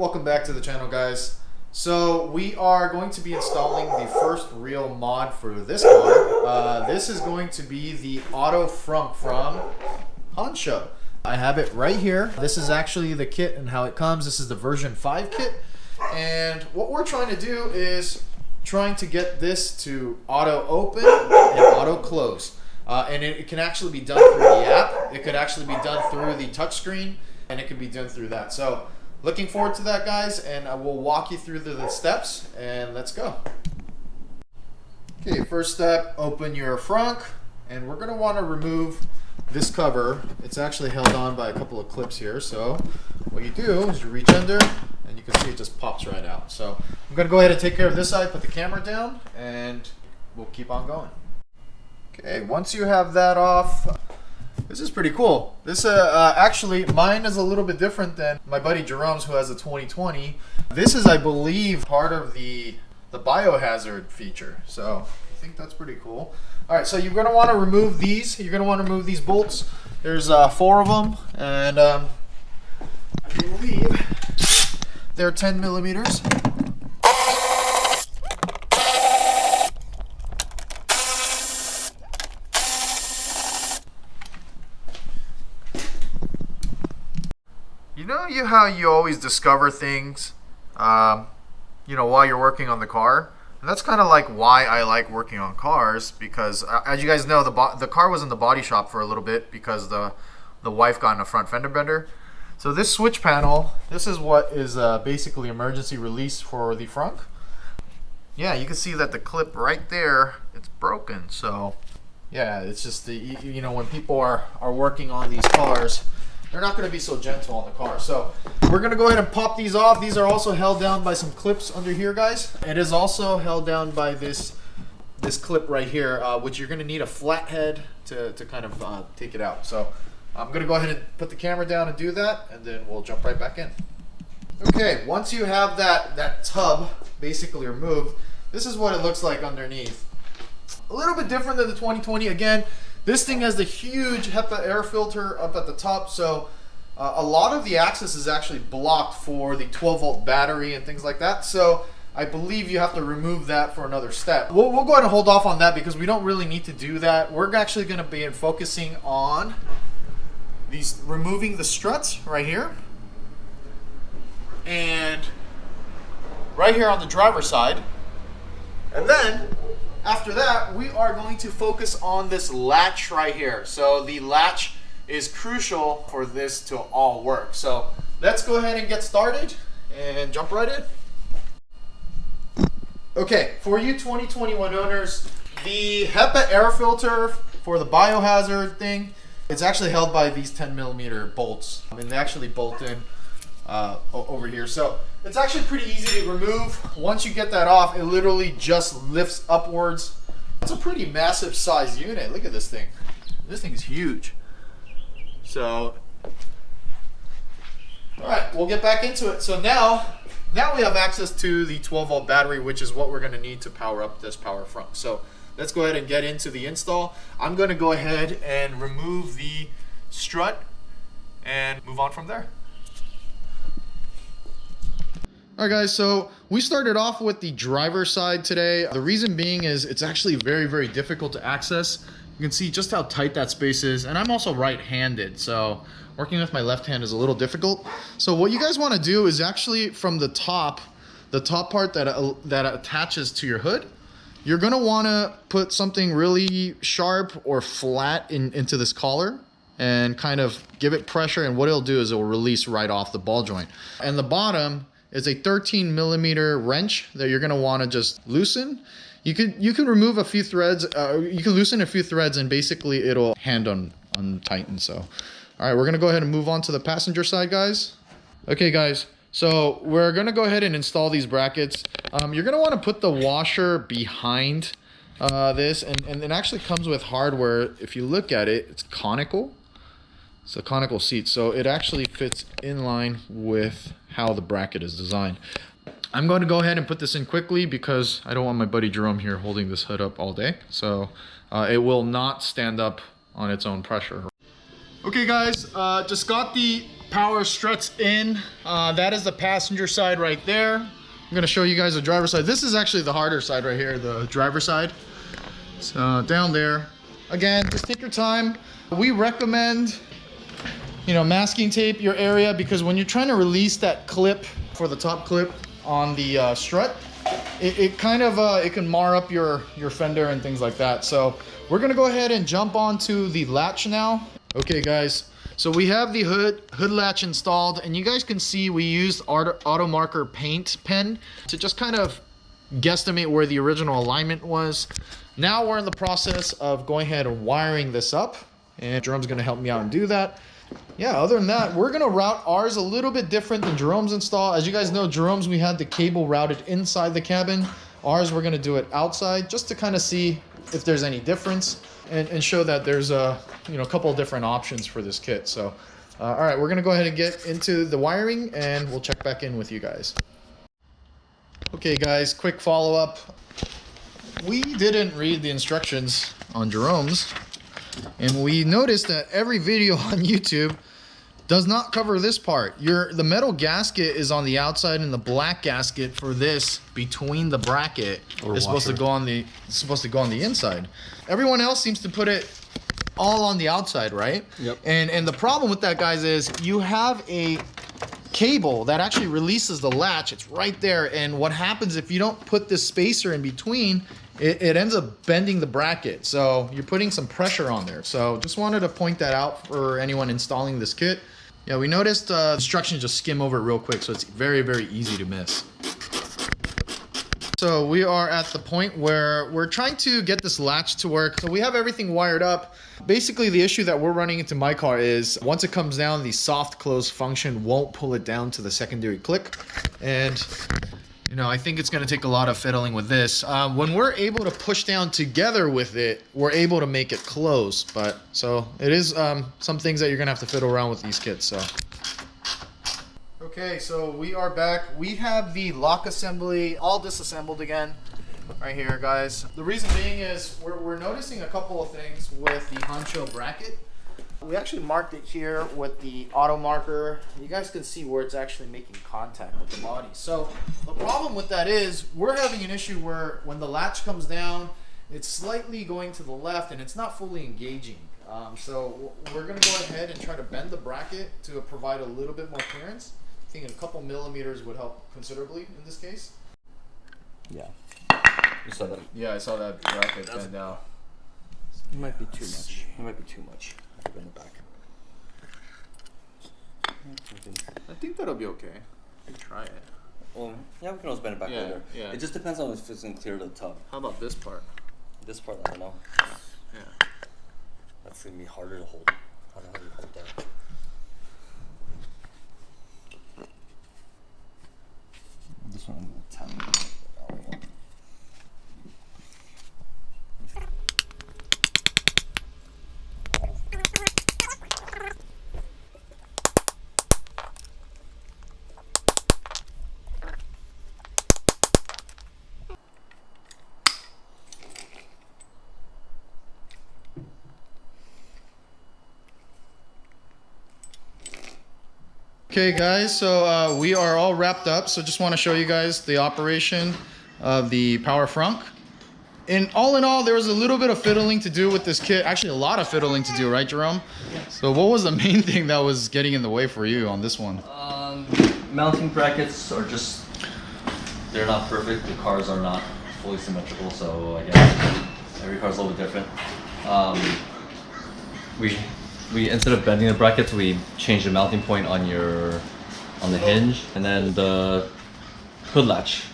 Welcome back to the channel, guys. So we are going to be installing the first real mod for this car. This is going to be the Auto Frunk from Hansshow. I have it right here. This is actually the kit and how it comes. This is the version 5 kit. And what we're trying to do is trying to get this to auto open and auto close. And it can actually be done through the app. It could actually be done through the touchscreen, and it can be done through that. So looking forward to that, guys, and I will walk you through the steps, and let's go. Okay, first step, open your frunk, and we're gonna wanna remove this cover. It's actually held on by a couple of clips here, so what you do is you reach under, and you can see it just pops right out. So I'm gonna go ahead and take care of this side, put the camera down, and we'll keep on going. Okay, once you have that off, this is pretty cool. This actually, mine is a little bit different than my buddy Jerome's, who has a 2020. This is, I believe, part of the biohazard feature. So I think that's pretty cool. All right, so you're gonna want to remove these. You're gonna want to remove these bolts. There's 4 of them, and I believe they're 10 millimeters. You know how you always discover things, you know, while you're working on the car? And that's kind of like why I like working on cars, because as you guys know, the car was in the body shop for a little bit because the wife got in a front fender bender. So this switch panel, this is what is basically emergency release for the frunk. Yeah, you can see that the clip right there, it's broken. So yeah, it's just the, you know, when people are working on these cars, they're not going to be so gentle on the car. So we're going to go ahead and pop these off. These are also held down by some clips under here, guys. It is also held down by this clip right here, which you're going to need a flat head to kind of take it out. So I'm going to go ahead and put the camera down and do that, and then we'll jump right back in. Okay, once you have that tub basically removed, this is what it looks like underneath. A little bit different than the 2020. Again, this thing has the huge HEPA air filter up at the top, so a lot of the access is actually blocked for the 12-volt battery and things like that. So I believe you have to remove that for another step. We'll go ahead and hold off on that because we don't really need to do that. We're actually going to be focusing on removing the struts right here, and right here on the driver's side, and then after that, we are going to focus on this latch right here. So the latch is crucial for this to all work. So let's go ahead and get started and jump right in. Okay, for you 2021 owners, the HEPA air filter for the biohazard thing, it's actually held by these 10 millimeter bolts. I mean, they actually bolt in over here. So it's actually pretty easy to remove. Once you get that off, it literally just lifts upwards. It's a pretty massive size unit. Look at this thing. This thing is huge. So, all right, we'll get back into it. So now we have access to the 12-volt battery, which is what we're going to need to power up this Power Frunk. So let's go ahead and get into the install. I'm going to go ahead and remove the strut and move on from there. All right, guys, so we started off with the driver's side today. The reason being is it's actually very, very difficult to access. You can see just how tight that space is, and I'm also right-handed, so working with my left hand is a little difficult. So what you guys want to do is actually from the top part that attaches to your hood, you're going to want to put something really sharp or flat into this collar and kind of give it pressure, and what it'll do is it will release right off the ball joint. And the bottom is a 13 millimeter wrench that you're going to want to just loosen. You can remove a few threads, you can loosen a few threads, and basically it'll hand untighten. So all right, we're going to go ahead and move on to the passenger side, guys. Okay, guys, so we're going to go ahead and install these brackets. You're going to want to put the washer behind this, and it actually comes with hardware. If you look at it, it's conical. It's a conical seat, so it actually fits in line with how the bracket is designed. I'm going to go ahead and put this in quickly because I don't want my buddy Jerome here holding this hood up all day. So it will not stand up on its own pressure. Okay, guys, just got the power struts in. That is the passenger side right there. I'm gonna show you guys the driver's side. This is actually the harder side right here, the driver's side. So down there, again, just take your time. We recommend, you know, masking tape your area, because when you're trying to release that clip for the top clip on the strut, it kind of it can mar up your fender and things like that. So we're gonna go ahead and jump onto the latch now. Okay guys, so we have the hood latch installed, and you guys can see we used auto marker paint pen to just kind of guesstimate where the original alignment was. Now we're in the process of going ahead and wiring this up, and Jerome's gonna help me out and do that. Yeah, other than that, we're gonna route ours a little bit different than Jerome's install. As you guys know, Jerome's, we had the cable routed inside the cabin. Ours, we're gonna do it outside, just to kind of see if there's any difference, and show that there's a couple of different options for this kit. So all right, we're gonna go ahead and get into the wiring, and we'll check back in with you guys. Okay guys, quick follow-up. We didn't read the instructions on Jerome's, and we noticed that every video on YouTube does not cover this part. The metal gasket is on the outside, and the black gasket for this between the bracket is supposed to go on the inside. Everyone else seems to put it all on the outside, right? Yep. And the problem with that, guys, is you have a cable that actually releases the latch. It's right there, and what happens if you don't put this spacer in between, it ends up bending the bracket, so you're putting some pressure on there. So just wanted to point that out for anyone installing this kit. Yeah, we noticed instructions just skim over it real quick, so it's very, very easy to miss. So we are at the point where we're trying to get this latch to work. So we have everything wired up. Basically, the issue that we're running into my car is once it comes down, the soft close function won't pull it down to the secondary click. And I think it's going to take a lot of fiddling with this. When we're able to push down together with it, we're able to make it close. But so it is some things that you're going to have to fiddle around with these kits. So. Okay, so we are back. We have the lock assembly all disassembled again right here, guys. The reason being is we're noticing a couple of things with the Hansshow bracket. We actually marked it here with the auto marker. You guys can see where it's actually making contact with the body. So the problem with that is we're having an issue where when the latch comes down, it's slightly going to the left and it's not fully engaging. So we're gonna go ahead and try to bend the bracket to provide a little bit more clearance. I think a couple millimeters would help considerably in this case. Yeah. You saw that? Yeah, I saw that bracket bend down. It might be too much. It might be too much. I have to bend it back. I think that'll be okay. We can try it. Well, yeah, we can always bend it back later. Yeah. It just depends on if it's going to clear the tub. How about this part? This part, I don't know. Yeah. That's going to be harder to hold. I don't know how to hold that. This one I'm going to tap. Okay guys, so we are all wrapped up, so just want to show you guys the operation of the Power Frunk. And all in all, there was a little bit of fiddling to do with this kit, actually a lot of fiddling to do, right Jerome? Yes. So what was the main thing that was getting in the way for you on this one? Mounting brackets are just, they're not perfect, the cars are not fully symmetrical, so I guess every car is a little bit different. We instead of bending the brackets, we changed the mounting point on the hinge, and then the hood latch.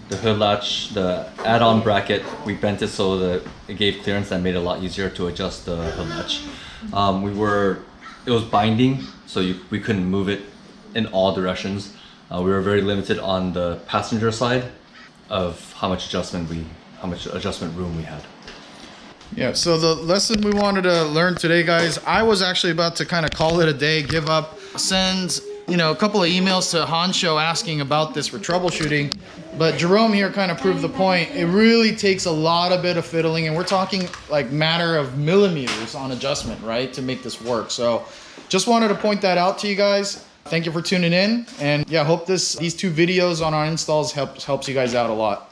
The hood latch, the add-on bracket, we bent it so that it gave clearance and made it a lot easier to adjust the hood latch. It was binding, so we couldn't move it in all directions. We were very limited on the passenger side of how much adjustment room we had. Yeah, so the lesson we wanted to learn today, guys, I was actually about to kind of call it a day, give up, send a couple of emails to Hansshow asking about this for troubleshooting, but Jerome here kind of proved the point. It really takes a lot of bit of fiddling, and we're talking like matter of millimeters on adjustment, right, to make this work. So just wanted to point that out to you guys. Thank you for tuning in, and yeah, hope these two videos on our installs helps you guys out a lot.